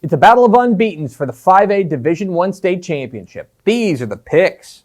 It's a battle of unbeatens for the 5A Division I state championship. These are the picks.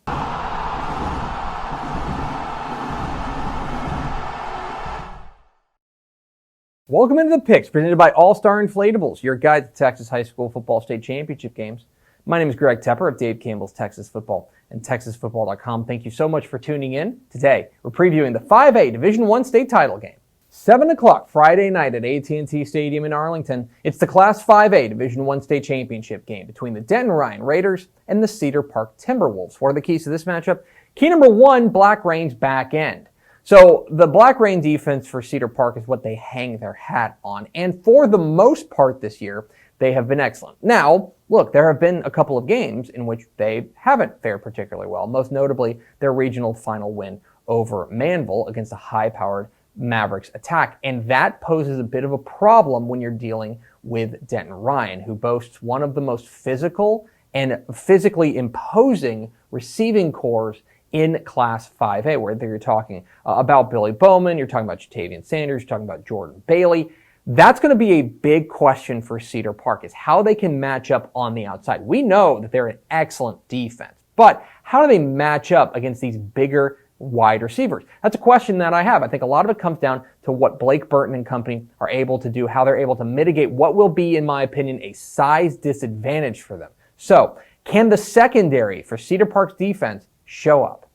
Welcome into the picks presented by All-Star Inflatables, your guide to Texas high school football state championship games. My name is Greg Tepper of Dave Campbell's Texas Football and TexasFootball.com. Thank you so much for tuning in. Today, we're previewing the 5A Division I state title game. 7 o'clock Friday night at AT&T Stadium in Arlington. It's the Class 5A Division I state championship game between the Denton Ryan Raiders and the Cedar Park Timberwolves. What are the keys to this matchup? Key number one, Black Rain's back end. So the Black Rain defense for Cedar Park is what they hang their hat on. And for the most part this year, they have been excellent. Now, look, there have been a couple of games in which they haven't fared particularly well, most notably their regional final win over Manville against a high-powered Mavericks attack. And that poses a bit of a problem when you're dealing with Denton Ryan, who boasts one of the most physical and physically imposing receiving corps in Class 5A, whether you're talking about Billy Bowman, you're talking about Jatavian Sanders, you're talking about Jordan Bailey. That's going to be a big question for Cedar Park, is how they can match up on the outside. We know that they're an excellent defense, but how do they match up against these bigger wide receivers? That's a question that I have. I think a lot of it comes down to what Blake Burton and company are able to do, how they're able to mitigate what will be, in my opinion, a size disadvantage for them. So, can the secondary for Cedar Park's defense show up?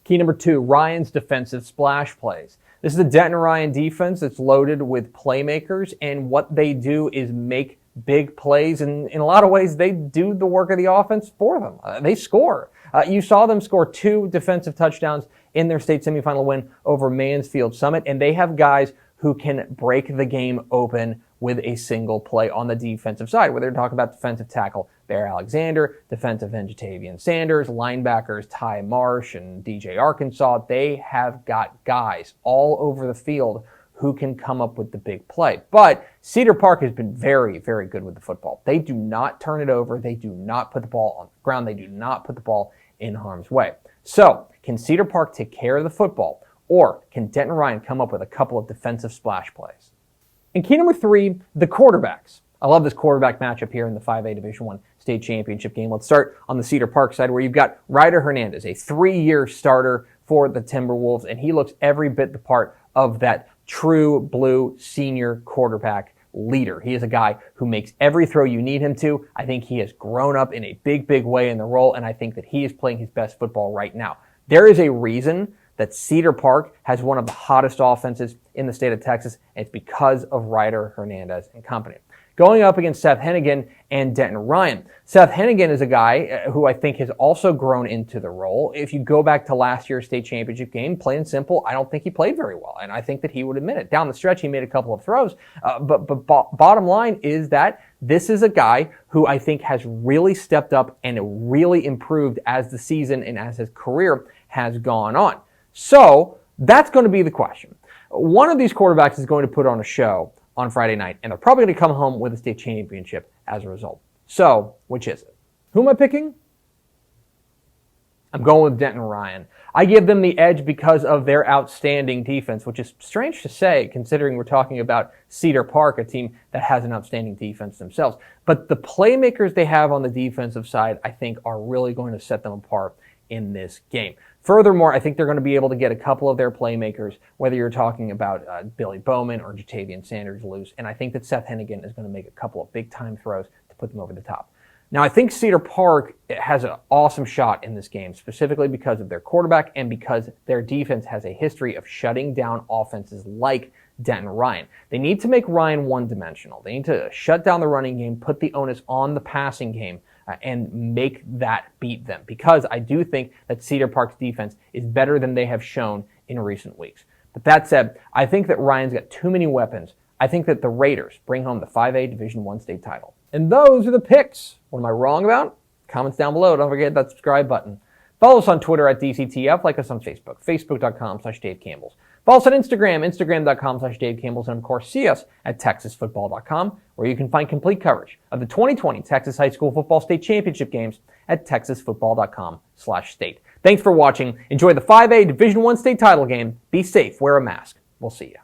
Key number two, Ryan's defensive splash plays. This is a Denton Ryan defense that's loaded with playmakers, and what they do is make big plays, and in a lot of ways, they do the work of the offense for them. They score. You saw them score 2 defensive touchdowns in their state semifinal win over Mansfield Summit, and they have guys who can break the game open with a single play on the defensive side, whether you're talking about defensive tackle Bear Alexander, defensive end Jatavian Sanders, linebackers Ty Marsh and DJ Arkansas. They have got guys all over the field who can come up with the big play. But Cedar Park has been very, very good with the football. They do not turn it over. They do not put the ball on the ground. They do not put the ball in harm's way. So, can Cedar Park take care of the football, or can Denton Ryan come up with a couple of defensive splash plays? And key number three, the quarterbacks. I love this quarterback matchup here in the 5A Division I state championship game. Let's start on the Cedar Park side, where you've got Ryder Hernandez, a 3-year starter for the Timberwolves, and he looks every bit the part of that true blue senior quarterback leader. He is a guy who makes every throw you need him to. I think he has grown up in a big, big way in the role, and I think that he is playing his best football right now. There is a reason that Cedar Park has one of the hottest offenses in the state of Texas, and it's because of Ryder Hernandez and company. Going up against Seth Hennigan and Denton Ryan. Seth Hennigan is a guy who I think has also grown into the role. If you go back to last year's state championship game, plain and simple, I don't think he played very well, and I think that he would admit it. Down the stretch, he made a couple of throws, but bottom line is that this is a guy who I think has really stepped up and really improved as the season and as his career has gone on. So that's going to be the question. One of these quarterbacks is going to put on a show on Friday night, and they're probably going to come home with a state championship as a result. So, which is it? Who am I picking? I'm going with Denton Ryan. I give them the edge because of their outstanding defense, which is strange to say considering we're talking about Cedar Park, a team that has an outstanding defense themselves. But the playmakers they have on the defensive side, I think, are really going to set them apart in this game. Furthermore, I think they're going to be able to get a couple of their playmakers, whether you're talking about Billy Bowman or Jatavian Sanders, loose, and I think that Seth Hennigan is going to make a couple of big-time throws to put them over the top. Now, I think Cedar Park has an awesome shot in this game, specifically because of their quarterback and because their defense has a history of shutting down offenses like Denton Ryan. They need to make Ryan one-dimensional. They need to shut down the running game, put the onus on the passing game, and make that beat them, because I do think that Cedar Park's defense is better than they have shown in recent weeks. But that said, I think that Ryan's got too many weapons. I think that the Raiders bring home the 5A Division I state title. And those are the picks. What am I wrong about? Comments down below. Don't forget that subscribe button. Follow us on Twitter at DCTF. Like us on Facebook, facebook.com/Dave Campbell's. Follow us on Instagram, instagram.com/Dave Campbell's. And of course, see us at TexasFootball.com, where you can find complete coverage of the 2020 Texas High School Football State Championship games at TexasFootball.com/state. Thanks for watching. Enjoy the 5A Division I state title game. Be safe. Wear a mask. We'll see you.